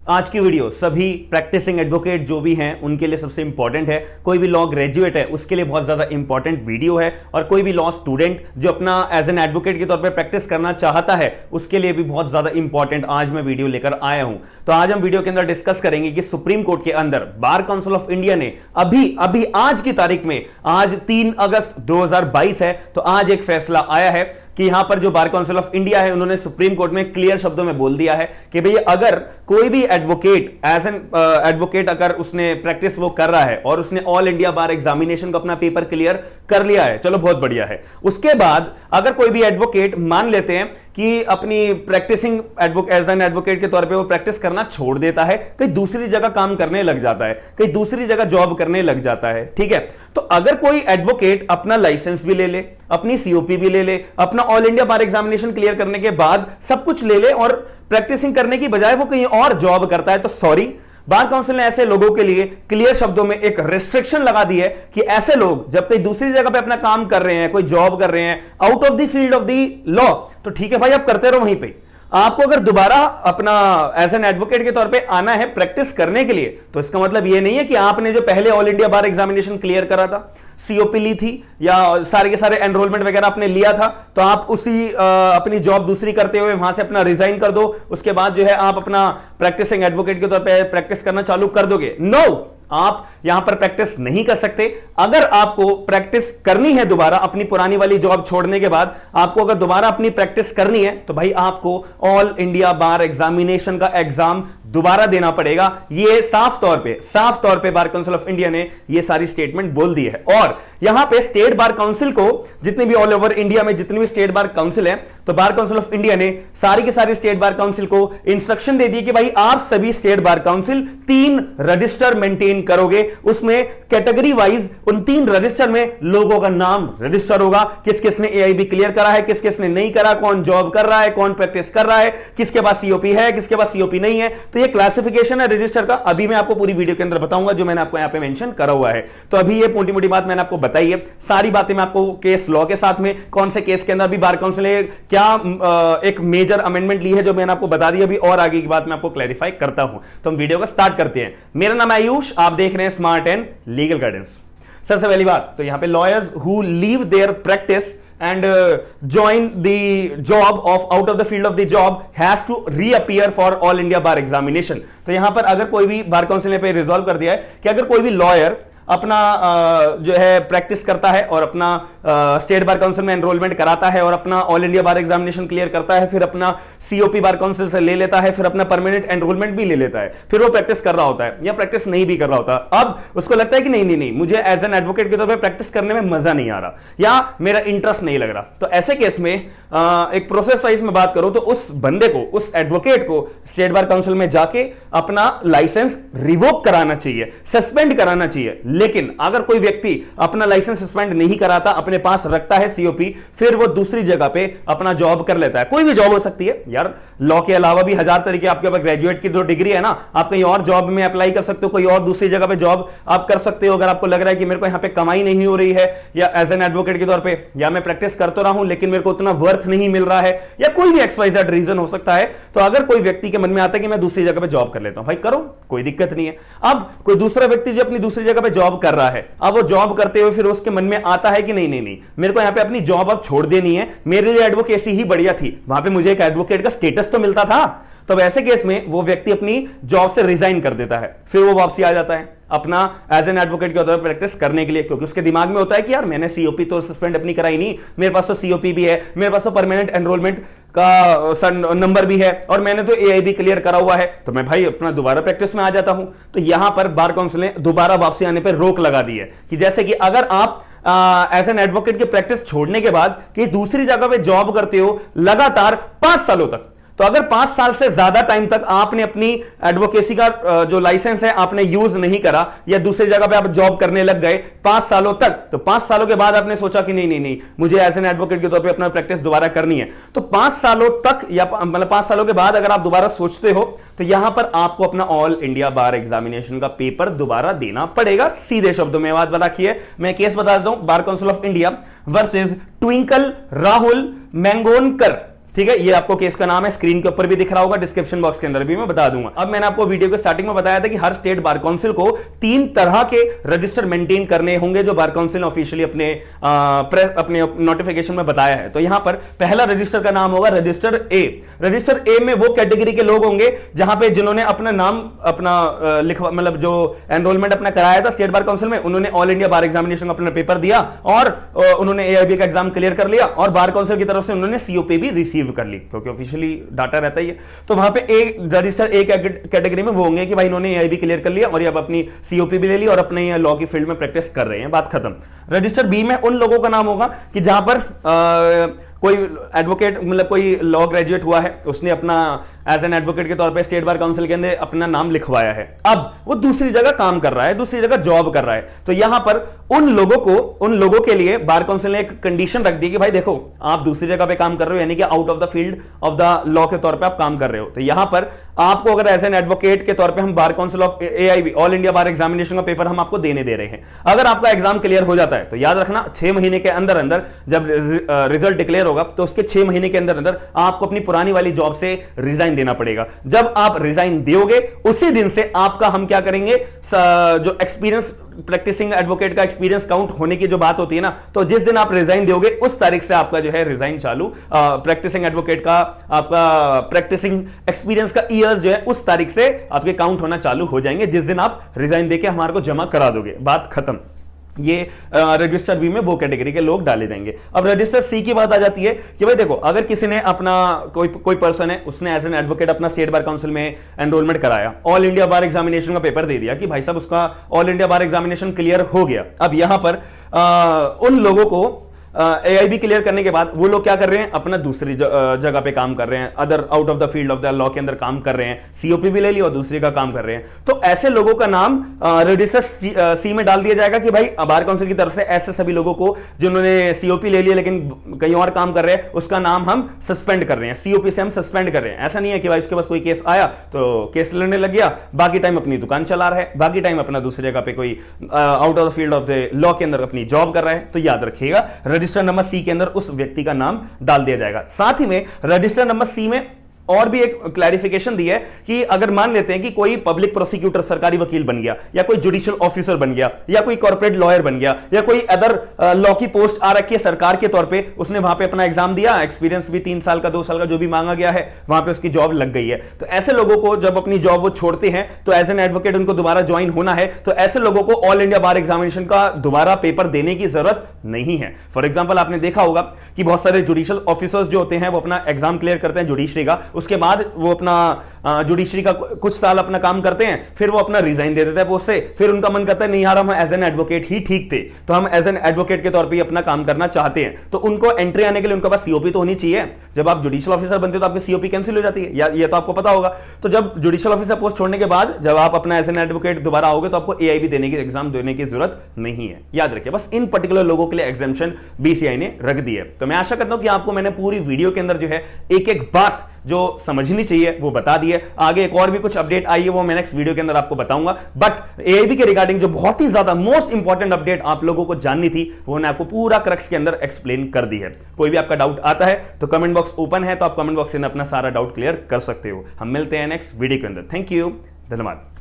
आज की वीडियो सभी प्रैक्टिसिंग एडवोकेट जो भी हैं उनके लिए सबसे इंपॉर्टेंट है। कोई भी लॉ ग्रेजुएट है उसके लिए बहुत ज्यादा इंपॉर्टेंट वीडियो है, और कोई भी लॉ स्टूडेंट जो अपना एज एन एडवोकेट के तौर पे प्रैक्टिस करना चाहता है उसके लिए भी बहुत ज्यादा इंपॉर्टेंट आज मैं वीडियो लेकर आया हूं। तो आज हम वीडियो के अंदर डिस्कस करेंगे कि सुप्रीम कोर्ट के अंदर बार काउंसिल ऑफ इंडिया ने अभी आज की तारीख में, आज 3 अगस्त 2022 है, तो आज एक फैसला आया है कि यहां पर जो बार काउंसिल ऑफ इंडिया है उन्होंने सुप्रीम कोर्ट में क्लियर शब्दों में बोल दिया है कि भाई अगर कोई भी एडवोकेट एज एन एडवोकेट अगर उसने प्रैक्टिस वो कर रहा है और उसने ऑल इंडिया बार एग्जामिनेशन का अपना पेपर क्लियर कर लिया है, चलो बहुत बढ़िया है। उसके बाद अगर कोई भी एडवोकेट मान लेते हैं कि अपनी प्रैक्टिसिंग एज एन एडवोकेट के तौर पे वो प्रैक्टिस करना छोड़ देता है, कहीं दूसरी जगह काम करने लग जाता है, कहीं दूसरी जगह जॉब करने लग जाता है, ठीक है। तो अगर कोई एडवोकेट अपना लाइसेंस भी ले ले, अपनी सीओपी भी ले ले, अपना ऑल इंडिया बार एग्जामिनेशन क्लियर करने के बाद सब कुछ ले ले और प्रैक्टिसिंग करने की बजाय वो कहीं और जॉब करता है, तो सॉरी, बार काउंसिल ने ऐसे लोगों के लिए क्लियर शब्दों में एक रिस्ट्रिक्शन लगा दी है कि ऐसे लोग जब कहीं दूसरी जगह पे अपना काम कर रहे हैं, कोई जॉब कर रहे हैं out of the field of the law, तो ठीक है भाई, आप करते रहो वहीं पे। आपको अगर दोबारा अपना एज एन एडवोकेट के तौर पे आना है प्रैक्टिस करने के लिए, तो इसका मतलब यह नहीं है कि आपने जो पहले ऑल इंडिया बार एग्जामिनेशन क्लियर करा था, सीओपी ली थी या सारे के सारे एनरोलमेंट वगैरह आपने लिया था, तो आप उसी अपनी जॉब दूसरी करते हुए वहां से अपना रिजाइन कर दो, उसके बाद जो है आप अपना प्रैक्टिसिंग एडवोकेट के तौर पे प्रैक्टिस करना चालू कर दोगे। नो, आप यहां पर प्रैक्टिस नहीं कर सकते। अगर आपको प्रैक्टिस करनी है दोबारा अपनी पुरानी वाली जॉब छोड़ने के बाद, आपको अगर दोबारा अपनी प्रैक्टिस करनी है तो भाई आपको ऑल इंडिया बार एग्जामिनेशन का एग्जाम दोबारा देना पड़ेगा। ये साफ तौर पे बार काउंसिल ऑफ इंडिया ने ये सारी स्टेटमेंट बोल दी है। और यहां पे स्टेट बार काउंसिल को, जितने भी ऑल ओवर इंडिया में जितनी भी स्टेट बार काउंसिल है, तो बार काउंसिल ऑफ इंडिया ने सारी की सारी स्टेट बार काउंसिल को इंस्ट्रक्शन दे दी कि भाई आप सभी state bar council 3 register maintain करोगे, उसमें कैटेगरी वाइज उन 3 रजिस्टर में लोगों का नाम रजिस्टर होगा, किस किसने एआईबी क्लियर करा है, किस किसने नहीं करा, कौन जॉब कर रहा है, कौन प्रैक्टिस कर रहा है, किसके पास सीओपी है, किसके पास सीओपी नहीं है। तो ये क्लासिफिकेशन है रजिस्टर का, अभी मैं आपको पूरी वीडियो के अंदर बताऊंगा, जो मैंने आपको यहां पे मेंशन करा हुआ है। तो अभी ये मोटी मोटी बात मैंने आपको बताई है, सारी बातें मैं आपको केस लॉ के साथ में, कौन से केस के अंदर भी बार काउंसिल ने क्या एक मेजर अमेंडमेंट ली है, जो मैंने आपको बता दी, अभी और आगे की बात मैं आपको क्लैरिफाई करता हूं। तो हम वीडियो को स्टार्ट करते हैं। मेरा नाम है आयुष, आप देख रहे हैं स्मार्ट एंड लीगल गाइडेंस। सबसे पहली बात तो यहां पे lawyers who leave there practice and join the job of out of the field of the job has to reappear for all India bar examination। तो यहां पर अगर कोई भी बार काउंसिल ने पे रिजॉल्व कर दिया है कि अगर कोई भी लॉयर अपना जो है प्रैक्टिस करता है और अपना स्टेट बार काउंसिल में एनरोलमेंट कराता है और अपना ऑल इंडिया बार एग्जामिनेशन क्लियर करता है, फिर अपना सीओपी बार काउंसिल से ले लेता है, फिर अपना परमानेंट एनरोलमेंट भी ले लेता है, फिर वो प्रैक्टिस कर रहा होता है या प्रैक्टिस नहीं भी कर रहा होता, अब उसको लगता है कि नहीं, मुझे एज एन एडवोकेट के तौर पर प्रैक्टिस करने में मजा नहीं आ रहा या मेरा इंटरेस्ट नहीं लग रहा, तो ऐसे केस में एक प्रोसेस वाइज में बात करूं तो उस बंदे को, उस एडवोकेट को स्टेट बार काउंसिल में जाके अपना लाइसेंस रिवोक कराना चाहिए, सस्पेंड कराना चाहिए। लेकिन अगर कोई व्यक्ति अपना लाइसेंस सस्पेंड नहीं कराता, अपने पास रखता है सीओपी, फिर वो दूसरी जगह पे अपना जॉब कर लेता है, कोई भी जॉब हो सकती है यार, लॉ के अलावा भी 1000 तरीके, आपके पास ग्रेजुएट की जो डिग्री है ना, आप कहीं और जॉब में अप्लाई कर सकते हो, कोई और दूसरी जगह पे जॉब आप कर सकते हो। अगर आपको लग रहा है कि मेरे को यहां पे कमाई नहीं हो रही है, या एज एन एडवोकेट के तौर पे, या मैं प्रैक्टिस कर तो रहा हूं लेकिन मेरे को उतना वर्थ नहीं मिल रहा है, या कोई भी XYZ रीजन हो सकता है, तो अगर कोई व्यक्ति के मन में आता है कि मैं दूसरी जगह पे जॉब कर लेता हूं, भाई करो, कोई दिक्कत नहीं है। अब कोई दूसरा व्यक्ति जो अपनी दूसरी जगह पे जॉब कर रहा है, अब वो जॉब करते हुए फिर उसके मन में आता है कि नहीं, मेरे को यहां पे अपनी जॉब अब छोड़ देनी है, मेरे लिए एडवोकेसी ही बढ़िया थी, वहां पे मुझे एक एडवोकेट का स्टेटस तो मिलता था। तो ऐसे केस में वो व्यक्ति अपनी जॉब से रिजाइन कर देता है, फिर वो वापसी आ जाता है अपना एज एन एडवोकेट के तौर पर प्रैक्टिस करने के लिए, क्योंकि उसके दिमाग में होता है कि यार मैंने सीओपी तो सस्पेंड अपनी कराई नहीं, मेरे पास तो सीओपी भी है, मेरे पास तो परमानेंट एनरोलमेंट का नंबर भी है, और मैंने तो एआईबी क्लियर करा हुआ है, तो मैं भाई अपना दोबारा प्रैक्टिस में आ जाता हूं। तो यहां पर बार काउंसिल ने दोबारा वापसी आने पर रोक लगा दी है कि जैसे कि अगर आप एज एन एडवोकेट की प्रैक्टिस छोड़ने के बाद कि दूसरी जगह पे जॉब करते हो लगातार 5 सालों तक, तो अगर 5 साल से ज्यादा टाइम तक आपने अपनी एडवोकेसी का जो लाइसेंस है आपने यूज नहीं करा, या दूसरी जगह पे आप जॉब करने लग गए 5 सालों तक, तो 5 सालों के बाद आपने सोचा कि नहीं, मुझे एज एन एडवोकेट के तौर पे अपना प्रैक्टिस दोबारा करनी है, तो 5 सालों तक या मतलब 5 सालों के बाद अगर आप दोबारा सोचते हो, तो यहां पर आपको अपना ऑल इंडिया बार एग्जामिनेशन का पेपर दोबारा देना पड़ेगा। सीधे शब्दों में बात रखिए, मैं केस बता देता हूं, Bar Council of India versus Twinkle Rahul Mangonkar, ठीक है, ये आपको केस का नाम है, स्क्रीन के ऊपर भी दिख रहा होगा, डिस्क्रिप्शन बॉक्स के अंदर भी मैं बता दूंगा। अब मैंने आपको वीडियो के स्टार्टिंग में बताया था कि हर स्टेट बार काउंसिल को 3 तरह के रजिस्टर मेंटेन करने होंगे जो बार काउंसिल ने ऑफिशियली अपने नोटिफिकेशन में बताया है। तो यहां पर पहला रजिस्टर का नाम होगा रजिस्टर ए। रजिस्टर ए में वो कैटेगरी के लोग होंगे जहां पे जिन्होंने अपना नाम लिखवा, मतलब जो एनरोलमेंट अपना कराया था स्टेट बार काउंसिल में, उन्होंने ऑल इंडिया बार एग्जामिनेशन का अपना पेपर दिया और उन्होंने एआईबी का एग्जाम क्लियर कर लिया और बार काउंसिल की तरफ से उन्होंने सीओपी भी रिसीव कर ली, क्योंकि ऑफिशियली डाटा रहता ही है। तो वहां पे एक रजिस्टर एक कैटेगरी में वो होंगे कि भाई इन्होंने एआईबी क्लियर कर लिया और ये अब अपनी सीओपी भी ले ली और अपने लॉ की फील्ड में प्रैक्टिस कर रहे हैं, बात खत्म। रजिस्टर बी में उन लोगों का नाम होगा कि जहां पर कोई एडवोकेट, मतलब कोई लॉ ग्रेजुएट हुआ है, उसने अपना एज एन एडवोकेट के तौर पे स्टेट बार काउंसिल के अंदर अपना नाम लिखवाया है, अब वो दूसरी जगह काम कर रहा है, दूसरी जगह जॉब कर रहा है। तो यहां पर उन लोगों के लिए बार काउंसिल ने एक कंडीशन रख दी कि भाई देखो, आप दूसरी जगह पे काम कर रहे हो, यानी कि out of the field of the law के तौर पे आप काम कर रहे हो। तो यहां पर आपको अगर एज एन एडवोकेट के तौर पे हम बार Council of AIB, all India bar examination का पेपर हम आपको देने दे रहे हैं, अगर आपका एग्जाम क्लियर हो जाता है तो याद रखना 6 महीने के अंदर अंदर जब रिजल्ट डिक्लेयर होगा तो उसके 6 महीने के अंदर अंदर आपको अपनी पुरानी वाली जॉब से रिजाइन देना पड़ेगा। जब आप रिजाइन दोगे उसी दिन से आपका हम क्या करेंगे, जो एक्सपीरियंस, प्रैक्टिसिंग एडवोकेट का एक्सपीरियंस काउंट होने की जो बात होती है ना, तो जिस दिन आप रिजाइन दोगे उस तारीख से आपका जो है रिजाइन चालू, प्रैक्टिसिंग एडवोकेट का आपका प्रैक्टिसिंग एक्सपीरियंस का ईयर्स जो है उस तारीख से आपके काउंट होना चालू हो जाएंगे, जिस दिन आप रिजाइन देके हमारे को जमा करा दोगे, बात खत्म। ये रजिस्टर बी में वो कैटेगरी के लोग डाले जाएंगे। अब रजिस्टर सी की बात आ जाती है कि भाई देखो, अगर किसी ने अपना कोई पर्सन है, उसने एज एन एडवोकेट अपना स्टेट बार काउंसिल में एनरोलमेंट कराया, ऑल इंडिया बार एग्जामिनेशन का पेपर दे दिया कि भाई साहब उसका ऑल इंडिया बार एग्जामिनेशन क्लियर हो गया। अब यहां पर उन लोगों को एआईबी क्लियर करने के बाद वो लोग क्या कर रहे हैं, अपना दूसरी जगह पे काम कर रहे हैं, other out of the field of the law के अंदर काम कर रहे हैं, सीओपी भी ले ली और दूसरी का काम कर रहे हैं। तो ऐसे लोगों का नाम रजिस्टर सी में डाल दिया जाएगा कि भाई बार काउंसिल की तरफ से ऐसे सभी लोगों को जिन्होंने सीओपी ले लिया लेकिन कहीं और काम कर रहे हैं, उसका नाम हम सस्पेंड कर रहे हैं, सीओपी से हम सस्पेंड कर रहे हैं। ऐसा नहीं है कि भाई उसके पास कोई केस आया तो केस लड़ने लग गया, बाकी टाइम अपनी दुकान चला रहा है, बाकी टाइम अपना दूसरी जगह पे कोई out of the field of the law के अंदर अपनी जॉब कर रहा है। तो याद रखिएगा, रजिस्टर नंबर सी के अंदर उस व्यक्ति का नाम डाल दिया जाएगा। साथ ही में रजिस्टर नंबर सी में और भी एक क्लैरिफिकेशन दी है कि अगर मान लेते हैं कि कोई पब्लिक प्रोसिक्यूटर, सरकारी वकील बन गया, या कोई जुडिशियल ऑफिसर बन गया, या कोई कॉर्पोरेट लॉयर बन गया, या कोई अदर लॉ की पोस्ट आ रखी है सरकार के तौर पे, उसने वहां पे अपना एग्जाम दिया, एक्सपीरियंस भी 3 साल का 2 साल का जो भी मांगा गया है, वहां पे उसकी जॉब लग गई है। तो ऐसे लोगों को जब अपनी जॉब वो छोड़ते हैं तो एज एन एडवोकेट उनको दोबारा ज्वाइन होना है, तो ऐसे लोगों को ऑल इंडिया बार एग्जामिनेशन का दोबारा पेपर देने की जरूरत नहीं है। फॉर एग्जाम्पल, आपने देखा होगा कि बहुत सारे जुडिशियल ऑफिसर्स जो होते हैं वो अपना एग्जाम क्लियर करते हैं जुडिशरी का, उसके बाद वो अपना जुडिशरी का कुछ साल अपना काम करते हैं, फिर वो अपना रिजाइन दे देते हैं पोस्ट से, फिर उनका मन करता है नहीं यार हम एज एन एडवोकेट ही ठीक थे, तो हम एज एन एडवोकेट के तौर पे अपना काम करना चाहते हैं। तो उनको एंट्री आने के लिए उनके पास सीओपी तो होनी चाहिए। जब आप जुडिशियल ऑफिसर बनते हो तो आपकी सीओपी कैंसिल हो जाती है, या ये तो आपको पता होगा। तो जब जुडिशियल ऑफिसर पोस्ट छोड़ने के बाद जब आप अपना एज एन एडवोकेट दोबारा आओगे तो आपको एआईबी देने की, एग्जाम देने की जरूरत नहीं है। याद रखिए, बस इन पर्टिकुलर लोगों के लिए एग्जाम्पशन बीसीआई ने रख दी है। तो मैं आशा करता हूं कि आपको मैंने पूरी वीडियो के अंदर जो है एक एक बात जो समझनी चाहिए वो बता दी है। आगे एक और भी कुछ अपडेट आई है वो मैं नेक्स्ट वीडियो के अंदर आपको बताऊंगा, बट एआईबी के रिगार्डिंग जो बहुत ही ज्यादा मोस्ट इंपॉर्टेंट अपडेट आप लोगों को जाननी थी वो मैंने आपको पूरा क्रक्स के अंदर एक्सप्लेन कर दी है। कोई भी आपका डाउट आता है तो कमेंट बॉक्स ओपन है, तो आप कमेंट बॉक्स से अपना सारा डाउट क्लियर कर सकते हो। हम मिलते हैं नेक्स्ट वीडियो के अंदर। थैंक यू, धन्यवाद।